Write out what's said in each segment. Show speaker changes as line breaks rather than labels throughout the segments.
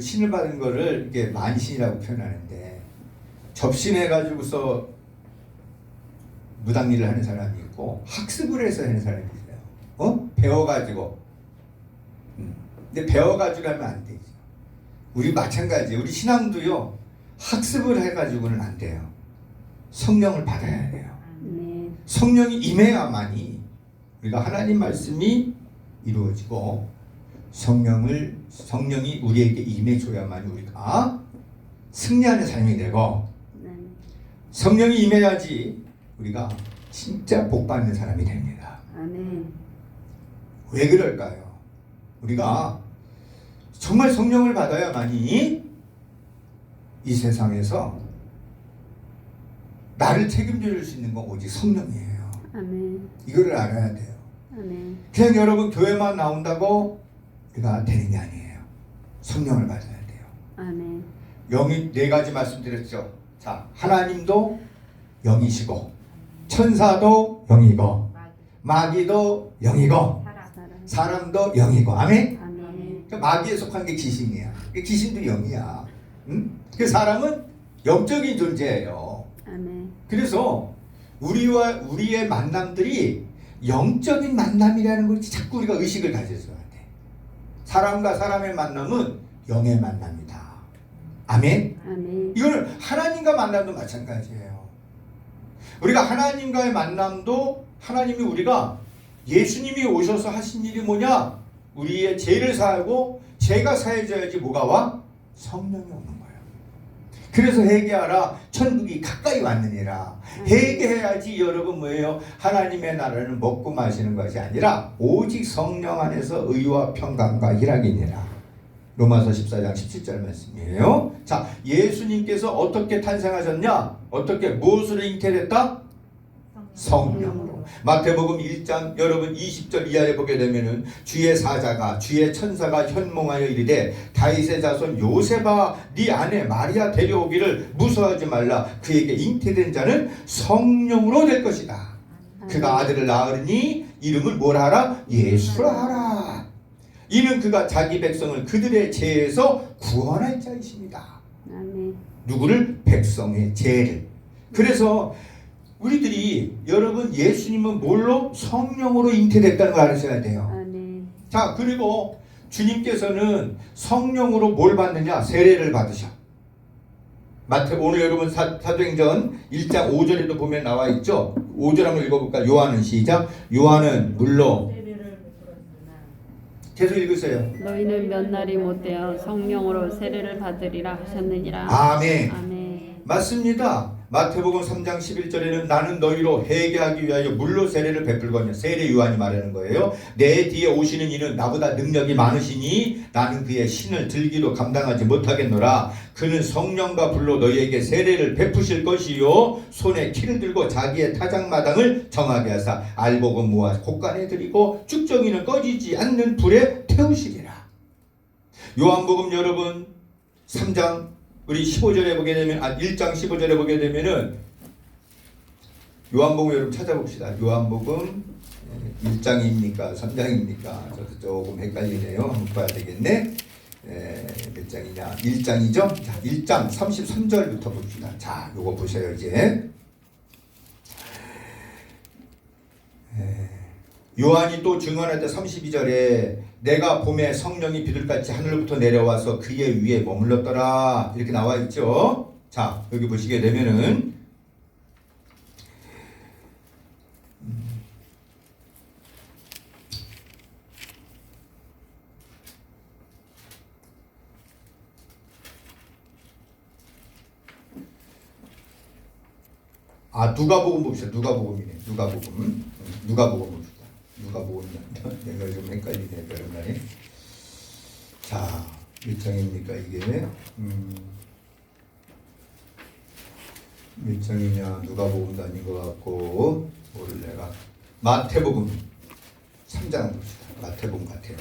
신을 받은 거를 이게 만신이라고 표현하는데, 접신해가지고서 무당일을 하는 사람이 있고 학습을 해서 하는 사람이 있어요. 배워가지고. 근데 배워가지고 하면 안 되죠. 우리 마찬가지. 우리 신앙도요, 학습을 해가지고는 안 돼요. 성령을 받아야 돼요. 성령이 임해야만이 우리가 하나님 말씀이 이루어지고, 성령이 우리에게 임해줘야만 우리가 승리하는 삶이 되고, 성령이 임해야지 우리가 진짜 복받는 사람이 됩니다.
아멘.
왜 그럴까요? 우리가 정말 성령을 받아야만이 이 세상에서 나를 책임져 줄 수 있는 건 오직 성령이에요.
아멘.
이거를 알아야 돼요.
아멘.
그냥 여러분 교회만 나온다고 우리가 되는 게 아니에요. 성령을 받아야 돼요.
아멘.
영이 네 가지 말씀드렸죠. 자, 하나님도 영이시고, 천사도 영이고, 마귀도 영이고, 사람도 영이고. 아멘?
아멘.
그러니까 마귀에 속한 게 귀신이야. 귀신도 영이야. 응? 그 사람은 영적인 존재예요.
아멘.
그래서 우리의 만남들이 영적인 만남이라는 걸 자꾸 우리가 의식을 가져줘야 돼. 사람과 사람의 만남은 영의 만남이다. 아멘?
아멘.
이거는 하나님과 만남도 마찬가지예요. 우리가 하나님과의 만남도, 하나님이 우리가, 예수님이 오셔서 하신 일이 뭐냐? 우리의 죄를 사하고 죄가 사해져야지 뭐가 와? 성령이 오는 거예요. 그래서 회개하라, 천국이 가까이 왔느니라. 회개해야지 여러분 뭐예요? 하나님의 나라를 먹고 마시는 것이 아니라 오직 성령 안에서 의와 평강과 희락이니라. 로마서 14장 17절 말씀이에요. 자, 예수님께서 어떻게 탄생하셨냐? 어떻게, 무엇으로 잉태됐다? 성령으로. 마태복음 1장 여러분 20절 이하에 보게 되면은, 주의 사자가, 주의 천사가 현몽하여 이르되 다윗의 자손 요셉아, 네 아내 마리아 데려오기를 무서워하지 말라. 그에게 잉태된 자는 성령으로 될 것이다. 그가 아들을 낳으니 이름을 뭐라 하라? 예수라 하라. 이는 그가 자기 백성을 그들의 죄에서 구원할 자이십니다.
아멘.
누구를? 백성의 죄를. 그래서 우리들이, 여러분, 예수님은 뭘로? 성령으로 잉태됐다는 걸 알으셔야 돼요.
아멘.
자, 그리고 주님께서는 성령으로 뭘 받느냐? 세례를 받으셔. 오늘 여러분 사도행전 1장 5절에도 보면 나와 있죠. 5절 한번 읽어볼까? 요한은, 시작. 요한은 물로, 계속 읽으세요.
너희는 몇 날이 못되어 성령으로 세례를 받으리라 하셨느니라.
아멘.
아멘.
맞습니다. 마태복음 3장 11절에는 나는 너희로 회개하기 위하여 물로 세례를 베풀거니와, 세례 요한이 말하는 거예요. 내 뒤에 오시는 이는 나보다 능력이 많으시니 나는 그의 신을 들기도 감당하지 못하겠노라. 그는 성령과 불로 너희에게 세례를 베푸실 것이요, 손에 키를 들고 자기의 타작마당을 정하게 하사 알복은 모아 곳간에 들이고 쭉정이는 꺼지지 않는 불에 태우시리라. 요한복음 여러분 3장 우리 15절에 보게 되면, 1장 15절에 보게 되면은, 요한복음 여러분 찾아봅시다. 요한복음 1장입니까? 3장입니까? 저도 조금 헷갈리네요. 한번 봐야 되겠네. 몇 장이냐? 1장이죠? 자, 1장 33절부터 봅시다. 자, 요거 보세요, 이제. 요한이 또 증언할 때 32절에 내가 봄에 성령이 비둘같이 하늘로부터 내려와서 그의 위에 머물렀더라, 이렇게 나와 있죠. 자, 여기 보시게 되면은 누가복음 봅시다. 누가복음이네. 누가복음 봅시다. 누가복음이야. 내가 좀 헷갈리네, 그런 말이. 자, 몇 장입니까 이게? 몇 장이냐? 누가복음도 아닌 것 같고, 뭐를 내가, 마태복음 3장 봅시다. 마태복음 같아요.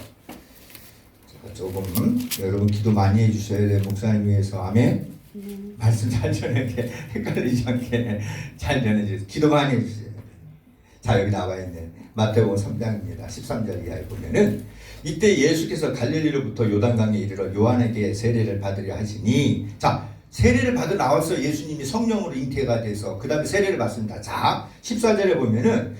자, 조금 여러분 기도 많이 해주셔야 돼요. 목사님 위해서. 아멘. 말씀 잘 전하게, 헷갈리지 않게 잘 전해주세요. 기도 많이 해주세요. 자, 여기 나와 있는 마태복음 3장입니다. 13절 이하에 보면은, 이때 예수께서 갈릴리로부터 요단강에 이르러 요한에게 세례를 받으려 하시니, 자, 세례를 받아 나와서 예수님이 성령으로 잉태가 돼서 그 다음에 세례를 받습니다. 자, 14절에 보면은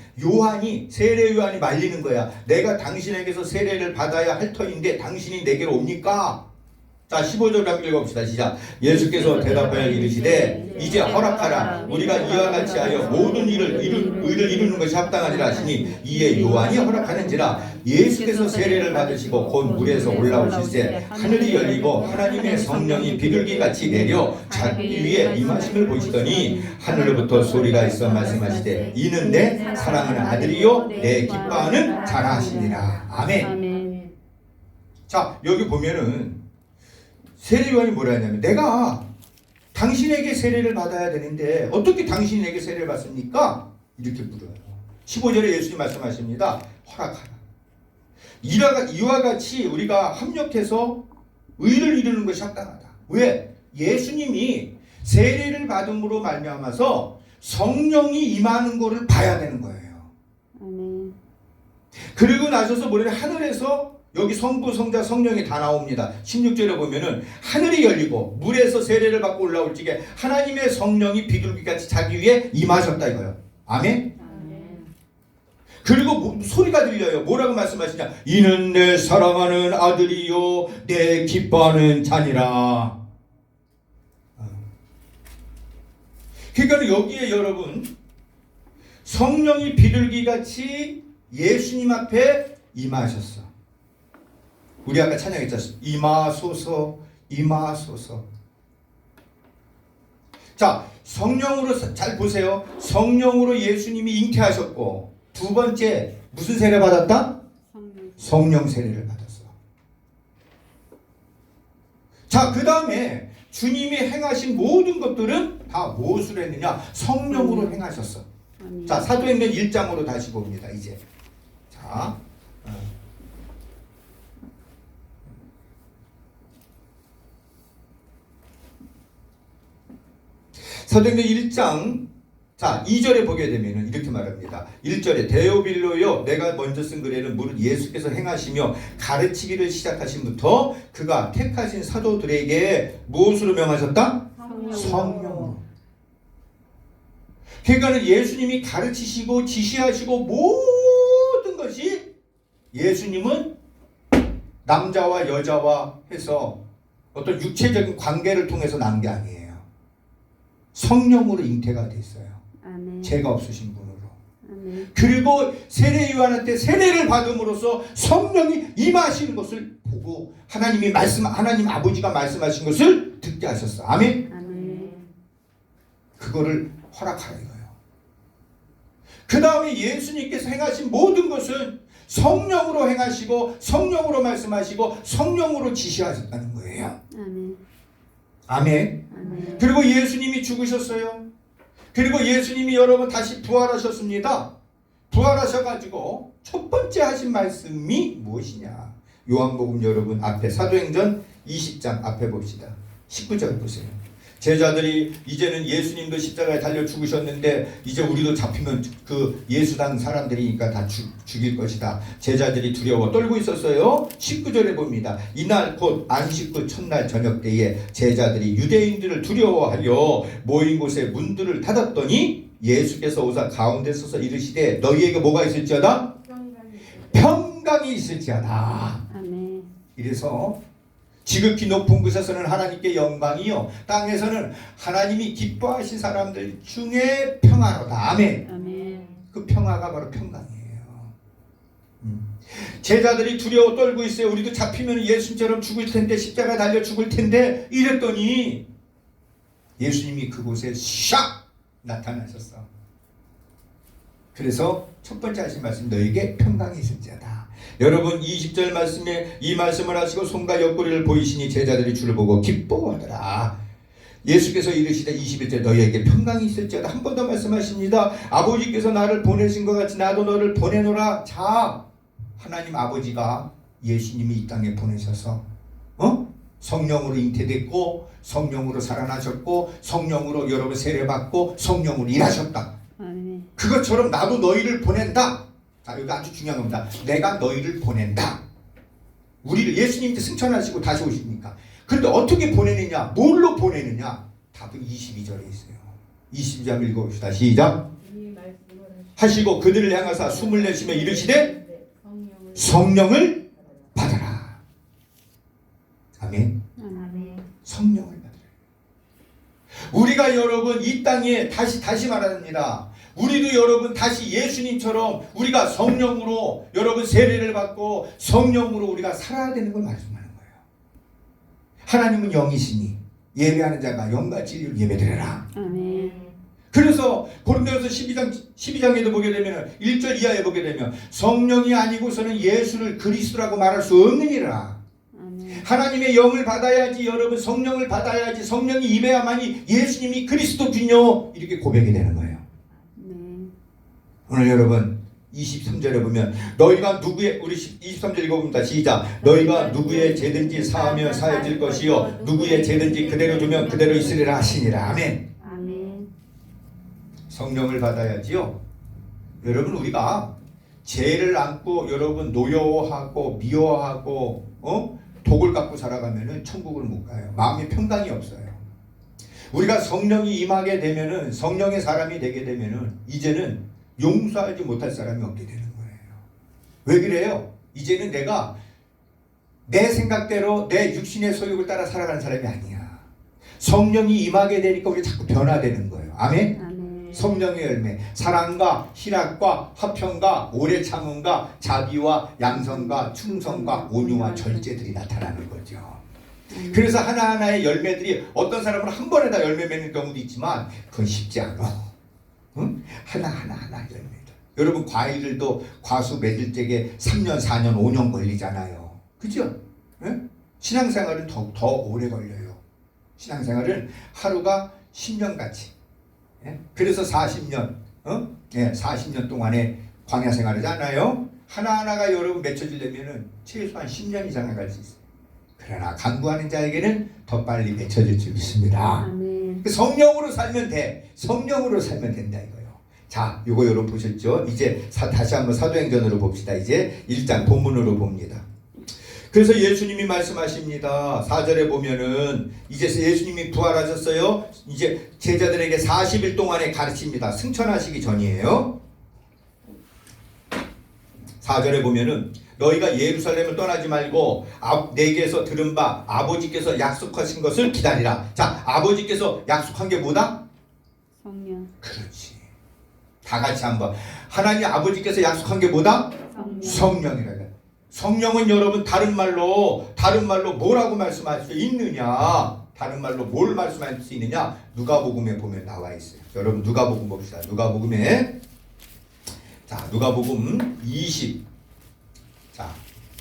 세례 요한이 말리는 거야. 내가 당신에게서 세례를 받아야 할 터인데 당신이 내게로 옵니까? 자, 15절 한번 읽어봅시다. 시작. 예수께서 대답하여 이르시되 이제 허락하라. 우리가 이와 같이 하여 모든 의를 이루는 것이 합당하니라 하시니, 이에 요한이 허락하는지라. 예수께서 세례를 받으시고 곧 물에서 올라오실새 하늘이 열리고 하나님의 성령이 비둘기같이 내려 자기 위에 임하심을 보시더니 하늘로부터 소리가 있어 말씀하시되 이는 내 사랑하는 아들이요 내 기뻐하는 자라 하시니라. 아멘.
아멘.
자, 여기 보면은 세례 요한이 뭐라 했냐면, 내가 당신에게 세례를 받아야 되는데 어떻게 당신에게 세례를 받습니까? 이렇게 물어요. 15절에 예수님 말씀하십니다. 허락하라. 이와 같이 우리가 합력해서 의를 이루는 것이 합당하다. 왜? 예수님이 세례를 받음으로 말미암아서 성령이 임하는 것을 봐야 되는 거예요.
아멘.
그리고 나서서 뭐냐면 하늘에서 여기 성부, 성자, 성령이 다 나옵니다. 16절에 보면은 하늘이 열리고 물에서 세례를 받고 올라올 적에 하나님의 성령이 비둘기같이 자기 위에 임하셨다 이거예요. 아멘?
아멘.
그리고 소리가 들려요. 뭐라고 말씀하시냐? 이는 내 사랑하는 아들이요 내 기뻐하는 자니라. 그러니까 여기에 여러분, 성령이 비둘기같이 예수님 앞에 임하셨어. 우리 아까 찬양했잖아. 임하소서, 임하소서. 자, 성령으로, 잘 보세요. 성령으로 예수님이 잉태하셨고, 두 번째 무슨 세례 받았다? 성령 세례를 받았어. 자, 그 다음에 주님이 행하신 모든 것들은 다 무엇으로 했느냐? 성령으로 행하셨어. 자, 사도행전 1장으로 다시 봅니다. 이제 자, 사도행전 1장 자 2절에 보게 되면 이렇게 말합니다. 1절에 데오빌로요 내가 먼저 쓴 글에는 무릇 예수께서 행하시며 가르치기를 시작하신부터 그가 택하신 사도들에게 무엇으로 명하셨다? 성령으로. 그러니까 예수님이 가르치시고 지시하시고 모든 것이 예수님은 남자와 여자와 해서 어떤 육체적인 관계를 통해서 난 게 아니에요. 성령으로 잉태가 됐어요.
아멘.
죄가 없으신 분으로.
아멘.
그리고 세례 요한한테 세례를 받음으로써 성령이 임하시는 것을 보고 하나님 아버지가 말씀하신 것을 듣게 하셨어. 아멘.
아멘.
그거를 허락하라 이거예요. 그 다음에 예수님께서 행하신 모든 것은 성령으로 행하시고 성령으로 말씀하시고 성령으로 지시하셨다는 거예요.
아멘.
아멘.
아멘.
그리고 예수님이 죽으셨어요. 그리고 예수님이 여러분 다시 부활하셨습니다. 부활하셔가지고 첫 번째 하신 말씀이 무엇이냐? 요한복음 여러분 앞에 사도행전 20장 앞에 봅시다. 19절 보세요. 제자들이 이제는 예수님도 십자가에 달려 죽으셨는데 이제 우리도 잡히면 그 예수당 사람들이니까 다 죽일 것이다. 제자들이 두려워 떨고 있었어요. 19절에 봅니다. 이날 곧 안식 후 첫날 저녁 때에 제자들이 유대인들을 두려워하여 모인 곳에 문들을 닫았더니 예수께서 오사 가운데 서서 이르시되 너희에게 뭐가 있을지어다? 평강이 있을지어다.
아멘.
이래서 지극히 높은 곳에서는 하나님께 영광이요 땅에서는 하나님이 기뻐하신 사람들 중에 평화로다. 아멘.
아멘.
그 평화가 바로 평강이에요. 제자들이 두려워 떨고 있어요. 우리도 잡히면 예수님처럼 죽을 텐데 십자가 달려 죽을 텐데 이랬더니 예수님이 그곳에 샥 나타나셨어. 그래서 첫 번째 하신 말씀 너에게 평강이 있을지어다. 여러분 20절 말씀에 이 말씀을 하시고 손과 옆구리를 보이시니 제자들이 주를 보고 기뻐하더라. 예수께서 이르시되 21절 너희에게 평강이 있을지어다. 한 번 더 말씀하십니다. 아버지께서 나를 보내신 것 같이 나도 너를 보내노라. 자, 하나님 아버지가 예수님이 이 땅에 보내셔서 성령으로 잉태됐고 성령으로 살아나셨고 성령으로 여러분 세례받고 성령으로 일하셨다.
아멘.
그것처럼 나도 너희를 보낸다. 자, 여기 아주 중요한 겁니다. 내가 너희를 보낸다. 우리를 예수님이 승천하시고 다시 오십니까? 그런데 어떻게 보내느냐? 뭘로 보내느냐? 답은 22절에 있어요. 22절 읽어봅시다. 시작. 하시고 그들을 향하사 숨을 내쉬며 이르시되 성령을 받아라. 아멘. 성령을 받아라. 우리가 여러분 이 땅에 다시 말합니다. 우리도 여러분 다시 예수님처럼 우리가 성령으로 여러분 세례를 받고 성령으로 우리가 살아야 되는 걸 말씀하는 거예요. 하나님은 영이시니 예배하는 자가 영과 진리로 예배드려라.
아멘.
그래서 고린도전서 12장에도 보게 되면 1절 이하에 보게 되면 성령이 아니고서는 예수를 그리스도라고 말할 수 없느니라.
아멘.
하나님의 영을 받아야지 여러분 성령을 받아야지 성령이 임해야만이 예수님이 그리스도군요 이렇게 고백이 되는 거예요.
네.
오늘 여러분 23절에 보면 너희가 누구의 우리 23절 읽어봅니다. 시작. 너희가 누구의 죄든지 사하면 사해질 것이요 누구의 죄든지 그대로 두면 그대로 있으리라 하시니라. 아멘.
아멘.
성령을 받아야지요. 여러분 우리가 죄를 안고 여러분 노여워하고 미워하고 독을 갖고 살아가면은 천국을 못 가요. 마음에 평강이 없어요. 우리가 성령이 임하게 되면은 성령의 사람이 되게 되면은 이제는 용서하지 못할 사람이 없게 되는 거예요. 왜 그래요? 이제는 내가 내 생각대로 내 육신의 소욕을 따라 살아가는 사람이 아니야. 성령이 임하게 되니까 우리 자꾸 변화되는 거예요. 아멘?
아멘.
성령의 열매, 사랑과 희락과 화평과 오래 참음과 자비와 양선과 충성과 온유와 절제들이 나타나는 거죠. 그래서 하나하나의 열매들이 어떤 사람은 한 번에 다 열매 맺는 경우도 있지만 그건 쉽지 않아. 응? 하나하나 열매들. 여러분 과일들도 과수 맺을 적에 3년, 4년, 5년 걸리잖아요. 그죠? 응? 신앙생활은 더 오래 걸려요. 신앙생활은 하루가 10년같이. 예? 그래서 40년, 40년 동안에 광야 생활하잖아요. 하나하나가 여러분 맺혀지려면은 최소한 10년 이상을 갈 수 있어요. 그러나 간구하는 자에게는 더 빨리 맺혀질 줄 믿습니다.
아멘.
성령으로 살면 돼. 성령으로 살면 된다 이거예요. 자, 이거 여러분 보셨죠? 이제 다시 한번 사도행전으로 봅시다. 이제 1장 본문으로 봅니다. 그래서 예수님이 말씀하십니다. 4절에 보면은 이제 예수님이 부활하셨어요. 이제 제자들에게 40일 동안에 가르칩니다. 승천하시기 전이에요. 4절에 보면은 너희가 예루살렘을 떠나지 말고 내게서 들은 바 아버지께서 약속하신 것을 기다리라. 자, 아버지께서 약속한 게 뭐다?
성령.
그렇지. 다 같이 한번. 하나님 아버지께서 약속한 게 뭐다?
성령.
성령이라. 성령은 여러분 다른 말로 뭐라고 말씀할 수 있느냐? 다른 말로 뭘 말씀할 수 있느냐? 누가복음에 보면 나와 있어요. 여러분 누가복음 봅시다. 누가복음에 자, 누가복음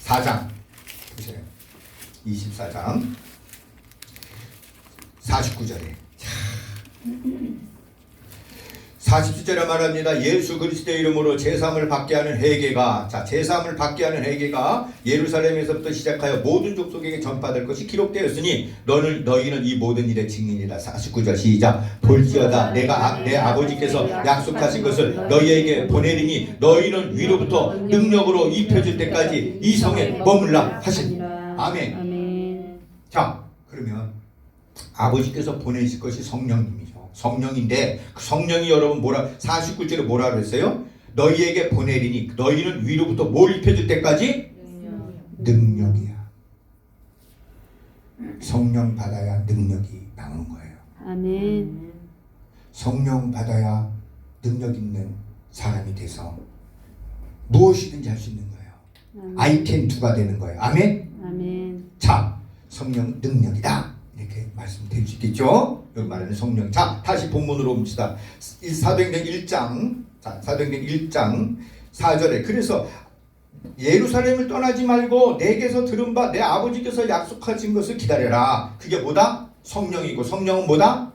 4장 보세요. 24장 49절에 47절에 말합니다. 예수 그리스도의 이름으로 제사함을 받게 하는 회개가 제사함을 받게 하는 회개가 예루살렘에서부터 시작하여 모든 족속에게 전파될 것이 기록되었으니 너희는 이 모든 일의 증인이라. 49절 시작. 볼지어다 내가 내 아버지께서 약속하신 것을 너희에게 보내리니 너희는 위로부터 능력으로 입혀질 때까지 이 성에 머물라 하시니. 아멘.
아멘.
자, 그러면 아버지께서 보내실 것이 성령님이죠. 성령인데 그 성령이 여러분 49절에 뭐라 그랬어요? 너희에게 보내리니 너희는 위로부터 뭘 입혀줄 때까지? 능력이야. 성령 받아야 능력이 나오는 거예요.
아멘.
성령 받아야 능력 있는 사람이 돼서 무엇이든지 할 수 있는 거예요. I can do가 되는 거예요. 아멘?
아멘.
자, 성령 능력이다. 이렇게 말씀드릴 수 있겠죠? 여기 말하는 성령. 자, 다시 본문으로 봅시다. 사도행전 1장. 자, 사도행전 1장 4절에 그래서 예루살렘을 떠나지 말고 내게서 들은 바 내 아버지께서 약속하신 것을 기다려라. 그게 뭐다? 성령이고 성령은 뭐다?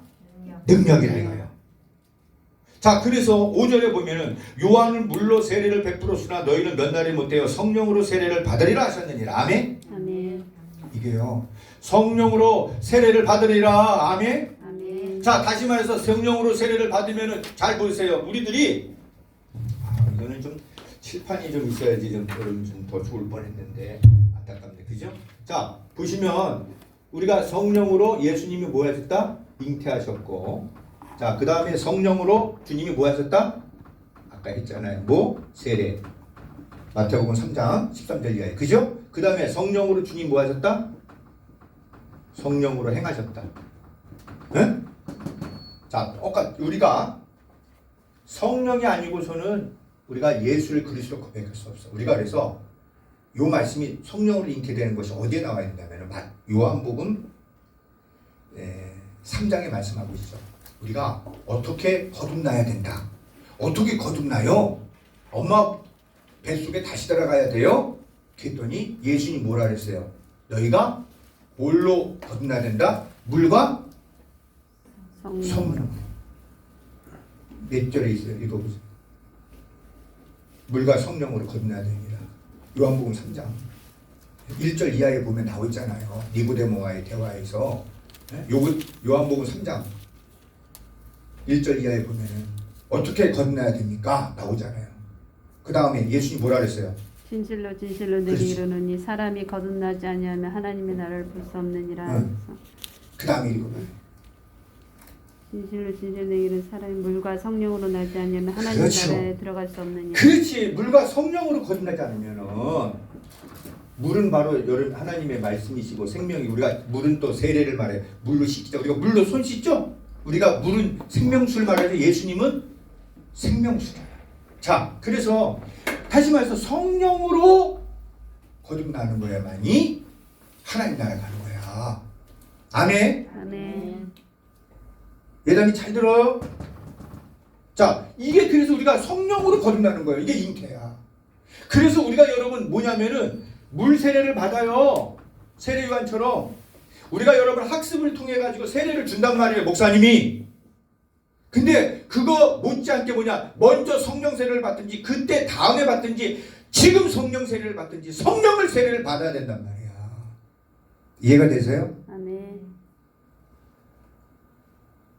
능력이라 이거예요. 자, 그래서 5절에 보면은 요한은 물로 세례를 베풀었으나 너희는 몇 날이 못되어 성령으로 세례를 받으리라 하셨느니라. 아멘?
아멘.
이게요. 성령으로 세례를 받으리라. 아멘?
아멘.
자, 다시 말해서 성령으로 세례를 받으면은 잘 보세요. 우리들이 이거는 좀 칠판이 좀 있어야지 좀 여러분 좀 더 좋을 뻔했는데 안타깝네. 그죠? 자, 보시면 우리가 성령으로 예수님이 뭐 하셨다? 잉태하셨고, 자, 그 다음에 성령으로 주님이 뭐 하셨다? 아까 했잖아요. 뭐? 세례. 마태복음 3장 13절 이하에. 그죠? 그 다음에 성령으로 주님 뭐 하셨다? 성령으로 행하셨다. 응? 자, 우리가 성령이 아니고서는 우리가 예수를 그리스도 고백할 수 없어. 우리가 그래서 요 말씀이 성령으로 잉태되는 것이 어디에 나와 있냐면 요한복음 3장에 말씀하고 있어. 우리가 어떻게 거듭나야 된다. 어떻게 거듭나요? 엄마 뱃속에 다시 들어가야 돼요? 그랬더니 예수님이 뭐라 그랬어요? 너희가 뭘로 거듭나야 된다? 물과 성령. 몇 절에 있어요? 읽어보세요. 물과 성령으로 거듭나야 됩니다. 요한복음 3장 1절 이하에 보면 나와 있잖아요. 니고데모와의 대화에서. 요한복음 3장 1절 이하에 보면은 어떻게 거듭나야 됩니까? 나오잖아요. 그 다음에 예수님이 뭐라 그랬어요?
진실로 진실로 내게 이르노니 사람이 거듭나지 아니하면 하나님의 나라를 볼 수 없느니라.
그 다음에 읽어봐요.
진실로 진실로 내게 이르는 사람이 물과 성령으로 나지 아니하면 하나님의
그렇죠.
나라에 들어갈 수 없느니라.
그렇지. 물과 성령으로 거듭나지 않으면은 물은 바로 여러분 하나님의 말씀이시고 생명이, 우리가 물은 또 세례를 말해. 물로 씻기자. 우리가 물로 손 씻죠? 우리가 물은 생명수를 말하죠. 예수님은 생명수다. 자, 그래서 다시 말해서 성령으로 거듭나는 거야만이 하나님 나라 가는 거야. 아멘.
아멘.
예담이 잘 들어요? 자, 이게 그래서 우리가 성령으로 거듭나는 거예요. 이게 잉태야. 그래서 우리가 여러분 뭐냐면은 물 세례를 받아요. 세례 요한처럼 우리가 여러분 학습을 통해 가지고 세례를 준단 말이에요, 목사님이. 근데 그거 못지않게 뭐냐, 먼저 성령 세례를 받든지 그때 다음에 받든지 지금 성령 세례를 받든지 성령을 세례를 받아야 된단 말이야. 이해가 되세요?
아멘.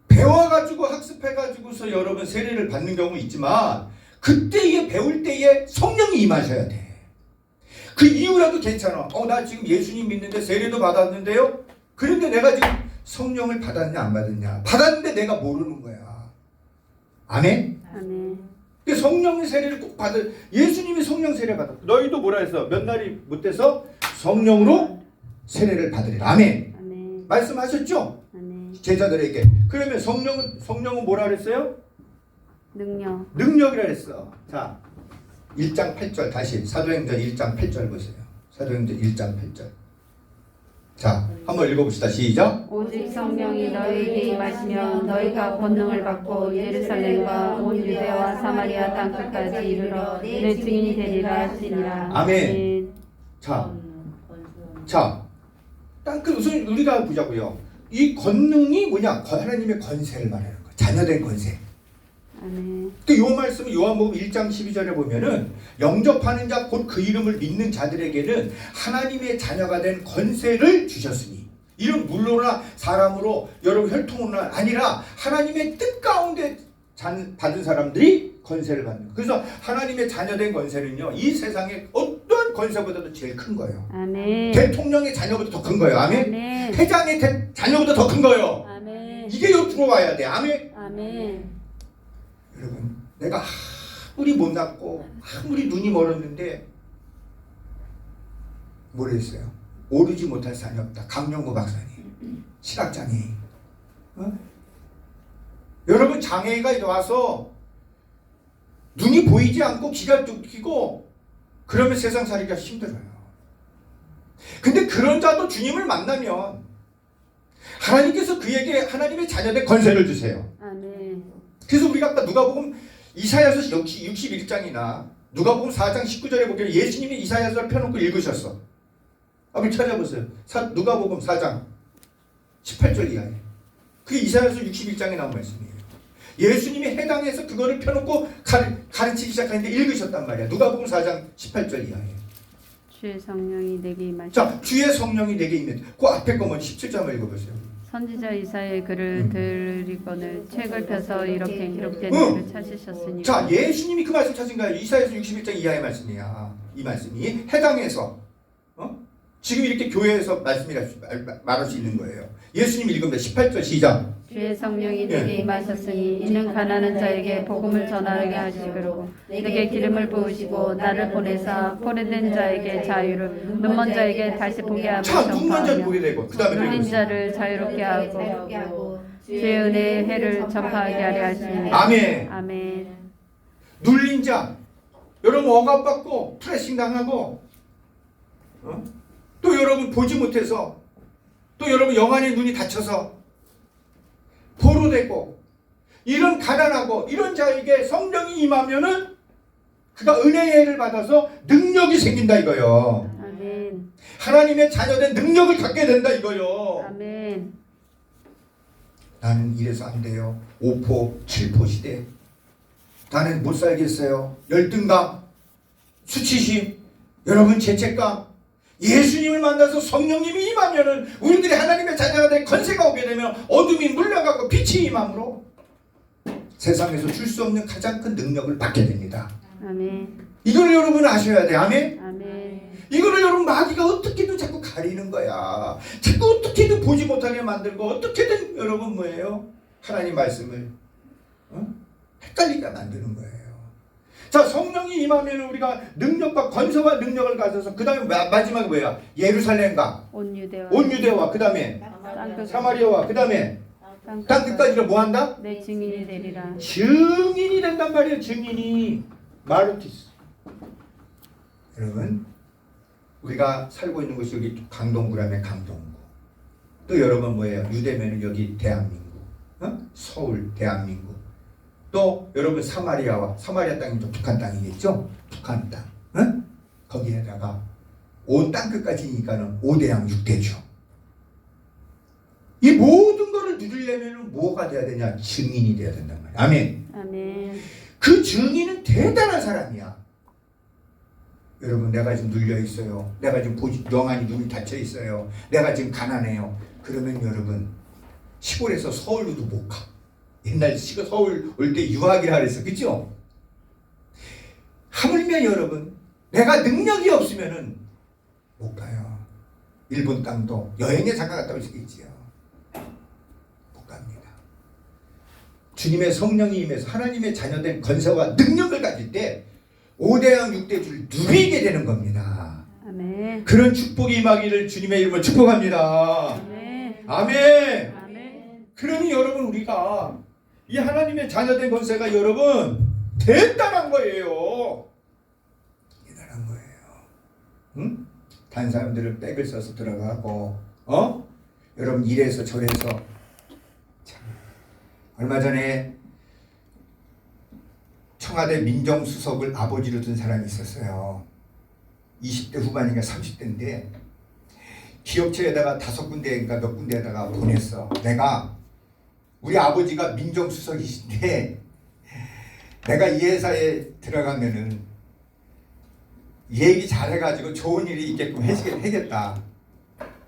배워가지고 학습해가지고서 여러분 세례를 받는 경우 있지만 그때에 배울 때에 성령이 임하셔야 돼. 그 이후라도 괜찮아. 나 지금 예수님 믿는데 세례도 받았는데요. 그런데 내가 지금 성령을 받았냐 안 받았냐. 받았는데 내가 모르는 거야. 아멘?
아멘.
성령의 세례를 꼭 예수님이 성령 세례 받았어. 너희도 뭐라 했어? 몇 날이 못돼서 성령으로 세례를 받으리라. 아멘.
아멘.
말씀하셨죠?
아멘.
제자들에게. 그러면 성령은 뭐라 그랬어요? 능력이라 그랬어. 자, 1장 8절 다시 사도행전 1장 8절 보세요. 사도행전 1장 8절. 자, 한번 읽어봅시다. 시작.
오직 성령이 너희에게 임하시면 너희가 권능을 받고 예루살렘과 온 유대와 사마리아 땅 끝까지 이르러 내 증인이 되리라 하시니라.
아멘. 자, 우선 우리가 보자고요. 이 권능이 뭐냐? 하나님의 권세를 말하는 거예요. 자녀된 권세.
아멘.
요 말씀은 요한복음 1장 12절에 보면은 영접하는 자 곧 그 이름을 믿는 자들에게는 하나님의 자녀가 된 권세를 주셨으니, 이런 물로나 사람으로 여러분 혈통으로 아니라 하나님의 뜻 가운데 받은 사람들이 권세를 받는 거예요. 그래서 하나님의 자녀된 권세는요, 이 세상에 어떤 권세보다도 제일 큰 거예요.
아멘.
대통령의 자녀보다 더 큰 거예요. 아멘.
아멘.
회장의 자녀보다 더 큰 거예요.
아멘.
이게 여기 들어와야 돼. 아멘.
아멘.
여러분, 내가 아무리 못났고 아무리 눈이 멀었는데 뭐라 했어요? 오르지 못할 산이 없다. 강영구 박사님, 실학장애인. 여러분, 장애가 와서 눈이 보이지 않고 귀가 뚫리고 그러면 세상 살기가 힘들어요. 근데 그런 자도 주님을 만나면 하나님께서 그에게 하나님의 자녀된 권세를 주세요.
아멘.
그래서 우리가 아까 누가복음 이사야서 61장이나 누가복음 4장 19절에 보면 예수님이 이사야서를 펴놓고 읽으셨어. 한번 찾아보세요. 누가복음 4장 18절 이하에. 그게 이사야서 61장에 나온 말씀이에요. 예수님이 해당해서 그거를 펴놓고 가르치기 시작하는데 읽으셨단 말이야. 누가복음 4장 18절 이하에.
주의 성령이 내게 임하시니.
자, 주의 성령이 내게 임했다. 그 앞에 거면 17절 읽어보세요.
선지자 이사야의 글을 들이거늘 책을 펴서 이렇게 기록된 일을 찾으셨으니.
자, 예수님이 그 말씀 찾은 거예요. 이사야서 61장 이하의 말씀이야. 이 말씀이 해당해서 지금 이렇게 교회에서 말할 수 있는 거예요. 예수님 읽으면 18절 시작.
주의 성령이 내게 임하셨으니 이는 가난한 자에게 복음을 전하게 하시고 내게 기름을 부으시고 나를 보내사 포로된 자에게 자유를 눈먼 자에게 다시 보게 하고
자, 눈먼 자를
전파하며
보게 되고 그 다음에
눌린 자를 자유롭게 하고 주의 은혜의 해를 전파하게 하려 하시니
아멘.
아멘.
눌린 자, 여러분 억압받고 프레싱 당하고 또 여러분 보지 못해서 또 여러분 영안의 눈이 닫혀서 포로되고 이런 가난하고 이런 자에게 성령이 임하면은 그가 은혜의 해를 받아서 능력이 생긴다 이거요.
아멘.
하나님의 자녀된 능력을 갖게 된다 이거요.
아멘.
나는 이래서 안 돼요. 5포 7포 시대 나는 못 살겠어요. 열등감, 수치심, 여러분 죄책감. 예수님을 만나서 성령님이 임하면은 우리들이 하나님의 자녀가 될 건세가 오게 되면 어둠이 물러가고 빛이 임함으로 세상에서 줄 수 없는 가장 큰 능력을 받게 됩니다.
아멘.
이걸 여러분 아셔야 돼. 아멘.
아멘.
이거를 여러분 마귀가 어떻게든 자꾸 가리는 거야. 자꾸 어떻게든 보지 못하게 만들고 어떻게든 여러분 뭐예요? 하나님 말씀을 헷갈리게 만드는 거예요. 자, 성령이 임하면 우리가 능력과 권세와 능력을 가져서 그 다음에 마지막에 뭐야? 예루살렘과
온
유대와 그 다음에 사마리아와 그 다음에 땅 끝까지로 뭐 한다?
내 증인이 되리라.
증인이 된단 말이에요. 증인이 마르티스. 여러분 우리가 살고 있는 곳이 여기 강동구라면 강동구. 또 여러분 뭐예요? 유대면은 여기 대한민국, 서울 대한민국. 또 여러분 사마리아 땅이 또 북한 땅이겠죠? 북한 땅. 거기에다가 온 땅 끝까지니까는 5대양 6대주. 이 모든 거를 누리려면 뭐가 돼야 되냐? 증인이 돼야 된단 말이야. 아멘.
아멘.
그 증인은 대단한 사람이야. 여러분 내가 지금 눌려 있어요. 내가 지금 영안이 눈이 닫혀 있어요. 내가 지금 가난해요. 그러면 여러분 시골에서 서울로도 못 가. 옛날 서울 올 때 유학이라 그랬어. 그죠? 하물며 여러분 내가 능력이 없으면은 못 가요. 일본 땅도 여행에 잠깐 갔다 올 수 있지요. 못 갑니다. 주님의 성령이 임해서 하나님의 자녀된 건세와 능력을 가질 때 5대양 6대주를 누리게 되는 겁니다.
아멘.
그런 축복이 임하기를 주님의 이름으로 축복합니다.
아멘.
아멘.
아멘.
그러니 여러분 우리가 이 하나님의 자녀된 권세가 여러분 대단한 거예요. 대단한 거예요. 응? 다른 사람들은 백을 써서 들어가고 여러분 이래서 저래서 참. 얼마 전에 청와대 민정수석을 아버지로 둔 사람이 있었어요. 20대 후반인가 30대인데 기업체에다가 5군데인가 몇 군데에다가 보냈어. 내가 우리 아버지가 민정수석이신데 내가 이 회사에 들어가면은 얘기 잘해가지고 좋은 일이 있게끔 해겠다.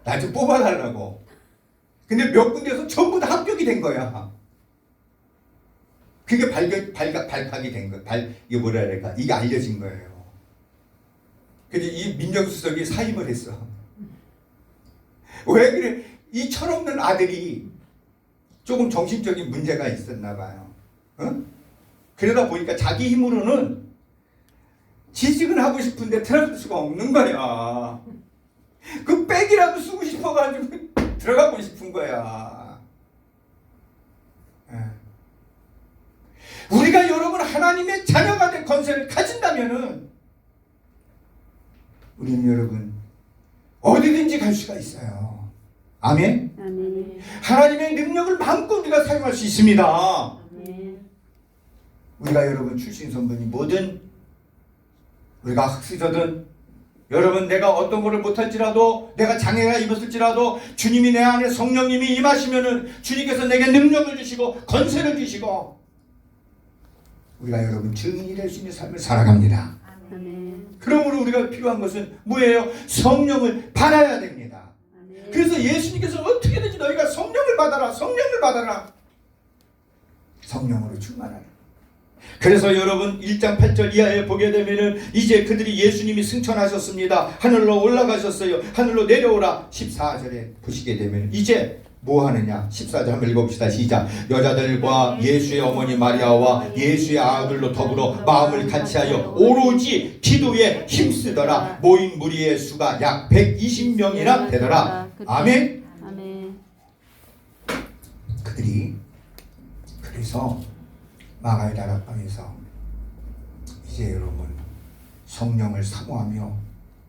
나 좀 뽑아달라고. 근데 몇 군데에서 전부 다 합격이 된 거야. 그게 발각이 된 거. 이게 뭐라 그럴까? 이게 알려진 거예요. 그래서 이 민정수석이 사임을 했어. 왜 그래? 이 철없는 아들이 조금 정신적인 문제가 있었나 봐요. 그러다 보니까 자기 힘으로는 지식은 하고 싶은데 들어갈 수가 없는 거야. 그 백이라도 쓰고 싶어가지고 들어가고 싶은 거야. 우리가 여러분 하나님의 자녀가 된 권세를 가진다면은 우리는 여러분 어디든지 갈 수가 있어요. 아멘.
아멘.
하나님의 능력을 마음껏 우리가 사용할 수 있습니다.
아멘.
우리가 여러분 출신 성분이 뭐든 우리가 학수저든 여러분 내가 어떤 것을 못할지라도 내가 장애가 입었을지라도 주님이 내 안에 성령님이 임하시면은 주님께서 내게 능력을 주시고 건세를 주시고 우리가 여러분 증인이 될 수 있는 삶을 살아갑니다.
아멘.
그러므로 우리가 필요한 것은 뭐예요? 성령을 받아야 됩니다.
아멘.
그래서 예수님께서 어떻게든지 너희가 성령을 받아라. 성령을 받아라. 성령으로 충만하라. 그래서 여러분 1장 8절 이하에 보게 되면은 이제 그들이 예수님이 승천하셨습니다. 하늘로 올라가셨어요. 하늘로 내려오라. 14절에 보시게 되면 이제 뭐 하느냐? 14절 한번 읽어봅시다. 시작. 여자들과 예수의 어머니 마리아와 예수의 아들로 더불어 마음을 같이하여 오로지 기도에 힘쓰더라. 모인 무리의 수가 약 120명이나 되더라. 아멘.
아멘.
그들이 그래서 마가의 다락방에서 이제 여러분 성령을 사모하며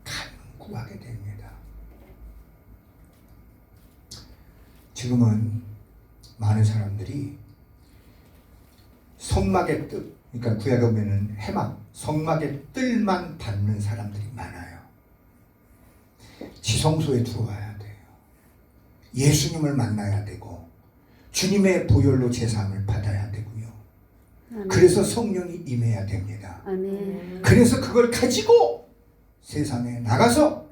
간구하게 됩니다. 지금은 많은 사람들이 성막의 뜰, 그러니까 구약에 보면은 해막, 성막의 뜰만 받는 사람들이 많아요. 지성소에 들어와야 돼요. 예수님을 만나야 되고 주님의 보혈로 제사함을 받아야 되고요.
아멘.
그래서 성령이 임해야 됩니다.
아멘.
그래서 그걸 가지고 세상에 나가서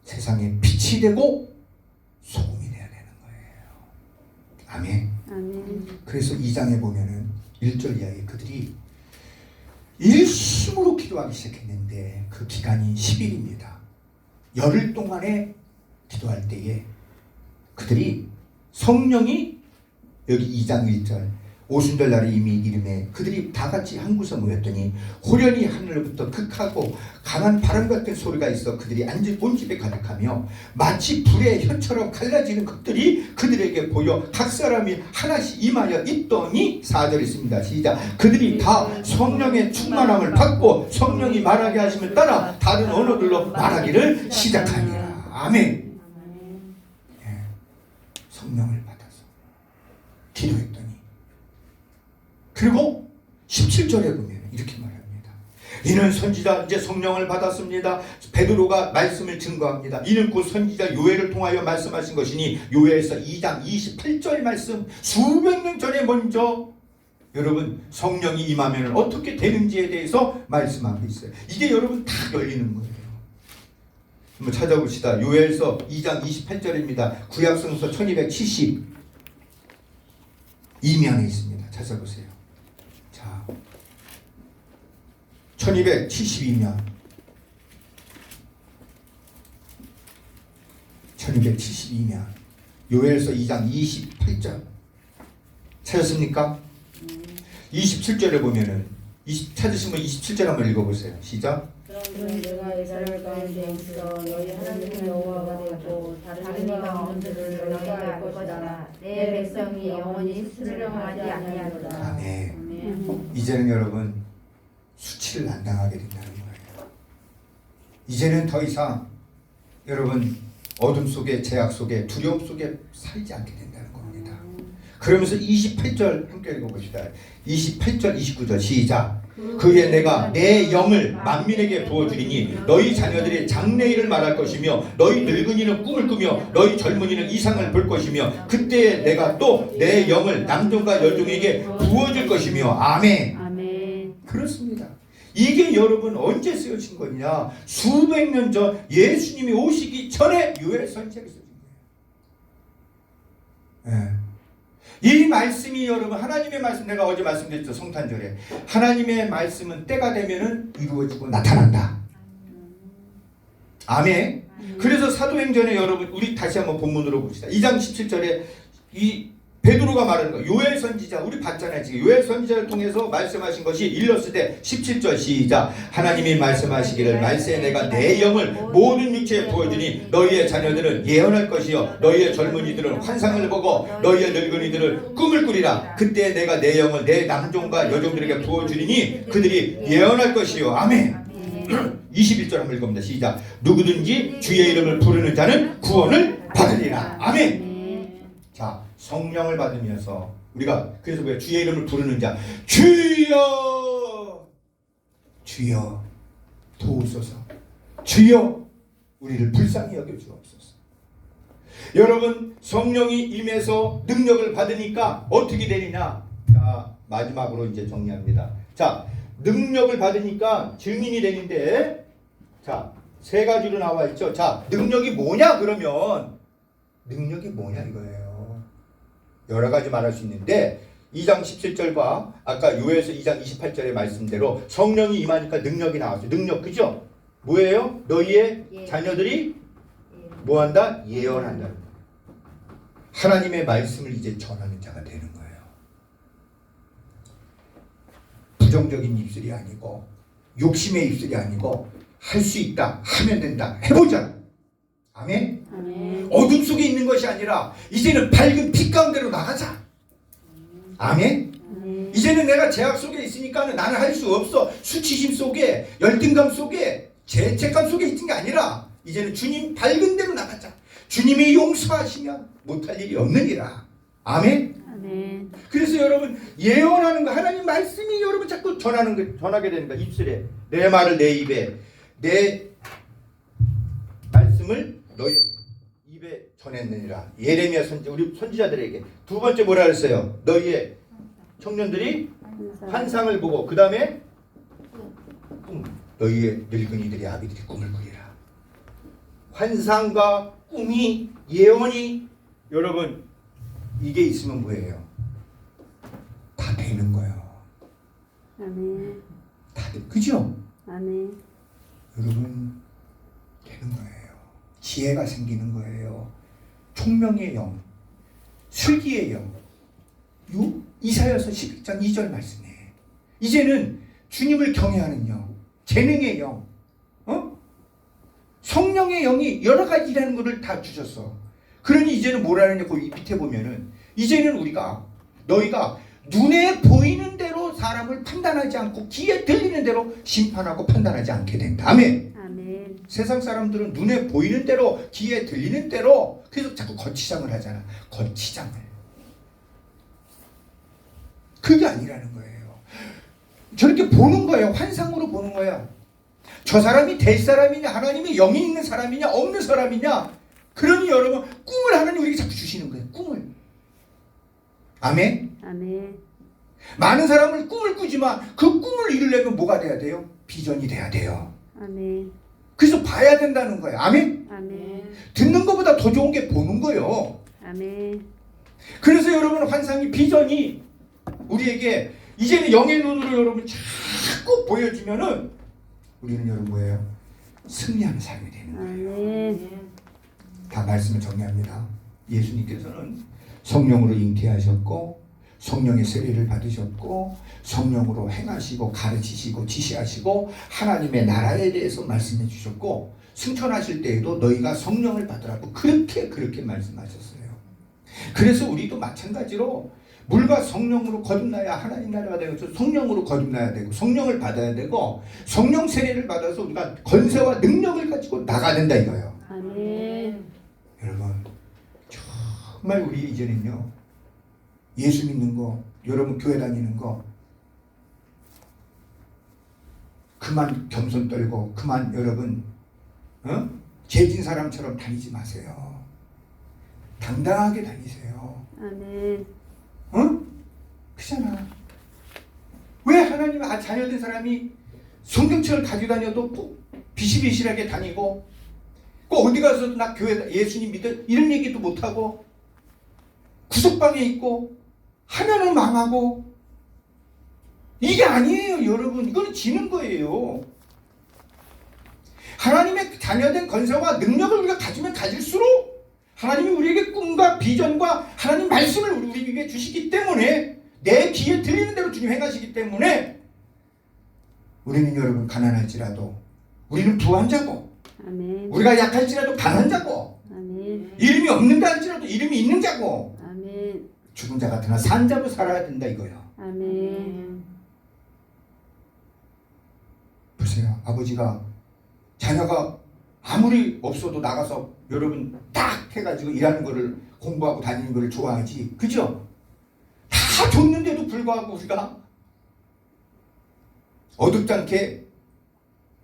세상에 빛이 되고 소금이 돼야 되는 거예요. 아멘.
아멘.
그래서 2장에 보면은 1절 이하에 그들이 일심으로 기도하기 시작했는데 그 기간이 10일입니다. 열흘 동안에 기도할 때에 그들이 성령이 여기 2장 1절 오순절 날에 이미 이름에 그들이 다 같이 한 곳에 모였더니 호련히 하늘로부터 극하고 강한 바람 같은 소리가 있어 그들이 온 집에 가득하며 마치 불의 혀처럼 갈라지는 것들이 그들에게 보여 각 사람이 하나씩 임하여 있더니 4절 있습니다. 시작. 그들이 다 성령의 충만함을 받고 성령이 말하게 하심을 따라 다른 언어들로 말하기를 시작하니라. 아멘. 예, 성령을 받아서 기도했더니 그리고 17절에 보면 이렇게 말합니다. 이는 선지자 이제 성령을 받았습니다. 베드로가 말씀을 증거합니다. 이는 곧 선지자 요엘을 통하여 말씀하신 것이니 요엘서 2장 28절 말씀 수백 년 전에 먼저 여러분 성령이 임하면 어떻게 되는지에 대해서 말씀하고 있어요. 이게 여러분 다 열리는 거예요. 한번 찾아봅시다. 요엘서 2장 28절입니다. 구약성서 1272면에 있습니다. 찾아보세요. 자, 1272면 1272면 요엘서 2장 28절 찾았습니까? 27절에 보면은 찾으시면 27절 한번 읽어보세요. 시작.
그러므로 내가 이스라엘 가운데 있어 너희 하나님 여호와가 되고 다른 이가 없는지를 너희가 알 것이다. 내 백성이 영원히 수령하지 아니하리라.
아멘. 이제는 여러분 수치를 안 당하게 된다는 거예요. 이제는 더 이상 여러분 어둠 속에 제약 속에 두려움 속에 살지 않게 된다는 겁니다. 그러면서 28절 함께 읽어봅시다. 28절 29절 시작. 그에 내가 내 영을 만민에게 부어주리니 너희 자녀들이 장래일을 말할 것이며 너희 늙은이는 꿈을 꾸며 너희 젊은이는 이상을 볼 것이며 그때에 내가 또 내 영을 남종과 여종에게 부어줄 것이며 아멘.
아멘.
그렇습니다. 이게 여러분 언제 쓰여진 거냐? 수백 년 전 예수님이 오시기 전에 요엘 선지자가 쓰여진 거예요. 네. 이 말씀이 여러분 하나님의 말씀 내가 어제 말씀드렸죠. 성탄절에 하나님의 말씀은 때가 되면은 이루어지고 나타난다. 아멘. 그래서 사도행전에 여러분 우리 다시 한번 본문으로 봅시다. 2장 17절에 이 베드로가 말하는 거 요엘 선지자 우리 봤잖아요. 지금 요엘 선지자를 통해서 말씀하신 것이 일렀을 때 17절 시작. 하나님이 말씀하시기를 말세에 내가 내 영을 모든 육체에 부어주니 너희의 자녀들은 예언할 것이요 너희의 젊은이들은 환상을 보고 너희의 늙은이들은 꿈을 꾸리라. 그때 내가 내 영을 내 남종과 여종들에게 부어주리니 그들이 예언할 것이요 아멘. 21절 한번 읽어봅니다. 시작. 누구든지 주의 이름을 부르는 자는 구원을 받으리라. 아멘. 자, 성령을 받으면서 우리가 그래서 왜 주의 이름을 부르는 자 주여 주여 도우소서 주여 우리를 불쌍히 여겨주옵소서. 여러분 성령이 임해서 능력을 받으니까 어떻게 되느냐. 자, 마지막으로 이제 정리합니다. 자, 능력을 받으니까 증인이 되는데 자, 세 가지로 나와 있죠. 자, 능력이 뭐냐 그러면 능력이 뭐냐 이거예요. 여러 가지 말할 수 있는데 2장 17절과 아까 요에서 2장 28절의 말씀대로 성령이 임하니까 능력이 나왔어요. 능력 그죠? 뭐예요? 너희의
예.
자녀들이 뭐한다? 예언한다. 하나님의 말씀을 이제 전하는 자가 되는 거예요. 부정적인 입술이 아니고 욕심의 입술이 아니고 할 수 있다. 하면 된다. 해보자. 아멘.
아멘.
어둠 속에 있는 것이 아니라 이제는 밝은 빛 가운데로 나가자. 아멘.
아멘.
이제는 내가 제약 속에 있으니까 나는 할 수 없어. 수치심 속에 열등감 속에 죄책감 속에 있는 게 아니라 이제는 주님 밝은 데로 나가자. 주님이 용서하시면 못할 일이 없느니라. 아멘.
아멘.
그래서 여러분 예언하는 거 하나님 말씀이 여러분 자꾸 전하게 되는 거야. 입술에 내 말을 내 입에 내 말씀을 너희 입에 전했느니라. 예레미야 선지 우리 선지자들에게 두 번째 뭐라 그랬어요? 너희의 청년들이 환상을 보고 그 다음에 꿈 너희의 늙은이들의 아비들이 꿈을 꾸리라. 환상과 꿈이 예언이 여러분 이게 있으면 뭐예요? 다 되는 거예요.
아멘.
다 돼. 그죠?
아멘.
여러분 되는 거예요. 지혜가 생기는 거예요. 총명의 영, 슬기의 영. 이사야서 11장 2절 말씀에 이제는 주님을 경외하는 영, 재능의 영, 성령의 영이 여러 가지라는 것을 다 주셨어. 그러니 이제는 뭐라느냐 그 밑에 보면은 이제는 너희가 눈에 보이는 대로 사람을 판단하지 않고 귀에 들리는 대로 심판하고 판단하지 않게 된다. 아멘.
아멘.
세상 사람들은 눈에 보이는 대로 귀에 들리는 대로 계속 자꾸 거치장을 하잖아. 거치장을. 그게 아니라는 거예요. 저렇게 보는 거예요. 환상으로 보는 거야. 저 사람이 될 사람이냐 하나님의 영이 있는 사람이냐 없는 사람이냐. 그러니 여러분 꿈을 하나님 우리에게 자꾸 주시는 거예요. 꿈을. 아멘.
아멘.
많은 사람은 꿈을 꾸지만 그 꿈을 이루려면 뭐가 돼야 돼요? 비전이 돼야 돼요.
아멘.
그래서 봐야 된다는 거예요. 아멘.
아멘.
듣는 것보다 더 좋은 게 보는 거예요.
아멘.
그래서 여러분 환상이 비전이 우리에게 이제는 영의 눈으로 여러분 자꾸 보여지면은 우리는 여러분 뭐예요? 승리하는 삶이 되는 거예요.
아멘.
다 말씀을 정리합니다. 예수님께서는 성령으로 잉태하셨고 성령의 세례를 받으셨고 성령으로 행하시고 가르치시고 지시하시고 하나님의 나라에 대해서 말씀해 주셨고 승천하실 때에도 너희가 성령을 받으라고 그렇게 말씀하셨어요. 그래서 우리도 마찬가지로 물과 성령으로 거듭나야 하나님 나라가 되고 성령으로 거듭나야 되고 성령을 받아야 되고 성령 세례를 받아서 우리가 권세와 능력을 가지고 나가야 된다 이거예요.
아멘.
여러분 정말 우리 이제는요 예수 믿는 거 여러분 교회 다니는 거 그만 겸손 떨고 그만 여러분 죄진 사람처럼 다니지 마세요. 당당하게 다니세요.
아멘.
그잖아. 왜 하나님 자녀된 사람이 성경책을 가지고 다녀도 꼭 비실비실하게 다니고 꼭 어디 가서도 나 교회 예수님 믿어 이런 얘기도 못하고 구석방에 있고 하면은 망하고 이게 아니에요 여러분. 이거는 지는 거예요. 하나님의 자녀된 권세와 능력을 우리가 가지면 가질수록 하나님이 우리에게 꿈과 비전과 하나님 말씀을 우리 위해 주시기 때문에 내 귀에 들리는 대로 주님 행하시기 때문에 우리는 여러분 가난할지라도 우리는 부한 자고
아멘.
우리가 약할지라도 강한 자고
아멘.
이름이 없는다 할지라도 이름이 있는 자고
아멘.
죽은 자 같으나 산 자로 살아야 된다 이거예요.
아멘.
보세요. 아버지가 자녀가 아무리 없어도 나가서 여러분 딱 해가지고 일하는 거를 공부하고 다니는 거를 좋아하지. 그죠? 다 줬는데도 불구하고 우리가 어둡지 않게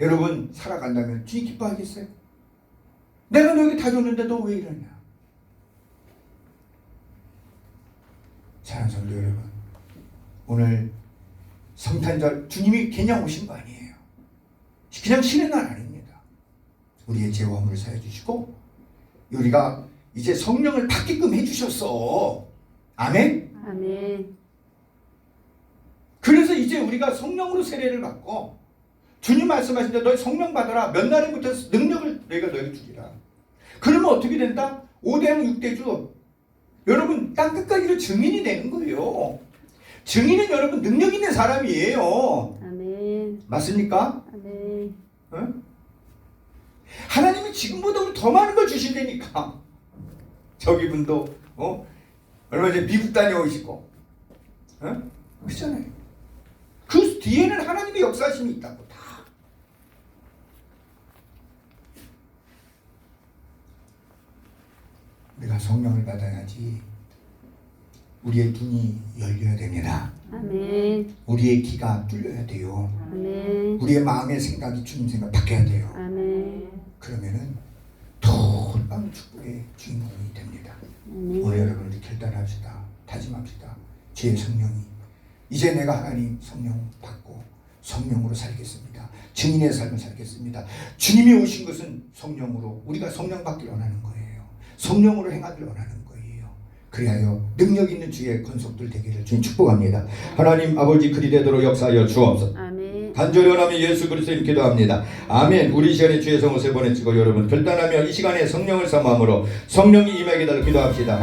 여러분 살아간다면 주님 기뻐하겠어요? 내가 너에게 다 줬는데 너 왜 이러냐? 사랑하는 성도 여러분, 오늘 성탄절 주님이 그냥 오신 거 아니에요. 그냥 쉬는 날 아닙니다. 우리의 죄와 허물을 사해 주시고 우리가 이제 성령을 받게끔 해주셨어. 아멘.
아멘.
이제 우리가 성령으로 세례를 받고 주님 말씀하신 대로 너희 성령 받아라. 몇 날에부터 능력을 너희가 너희에게 주리라. 그러면 어떻게 된다? 5대양 6대주 여러분 땅 끝까지로 증인이 되는 거예요. 증인은 여러분 능력 있는 사람이에요.
아멘.
맞습니까?
아멘.
응? 하나님이 지금보다 더 많은 걸 주신다니까. 저기 분도 얼마 전에 미국 다녀오시고 그렇잖아요. 그 뒤에는 하나님의 역사심이 있다고 다. 우리가 성령을 받아야지 우리의 눈이 열려야 됩니다.
아멘.
우리의 귀가 뚫려야 돼요.
아멘.
우리의 마음의 생각이 주님 생각 바뀌어야 돼요.
아멘.
그러면은 놀라운 축복의 주인공이 됩니다.
아멘.
오늘 여러분들 결단합시다. 다짐합시다. 제 성령이 이제 내가 하나님 성령 받고 성령으로 살겠습니다. 증인의 삶을 살겠습니다. 주님이 오신 것은 성령으로 우리가 성령 받기를 원하는 거예요. 성령으로 행하기를 원하는 거예요. 그리하여 능력 있는 주의 권속들 되기를 주님 축복합니다. 하나님 아버지 그리 되도록 역사하여 주옵소서.
아멘.
간절히 원하며 예수 그리스도님 기도합니다. 아멘. 우리 이 시간에 주의 성을 세 번에 찍고 여러분 결단하며 이 시간에 성령을 사모함으로 성령이 임하게 달라 기도합시다.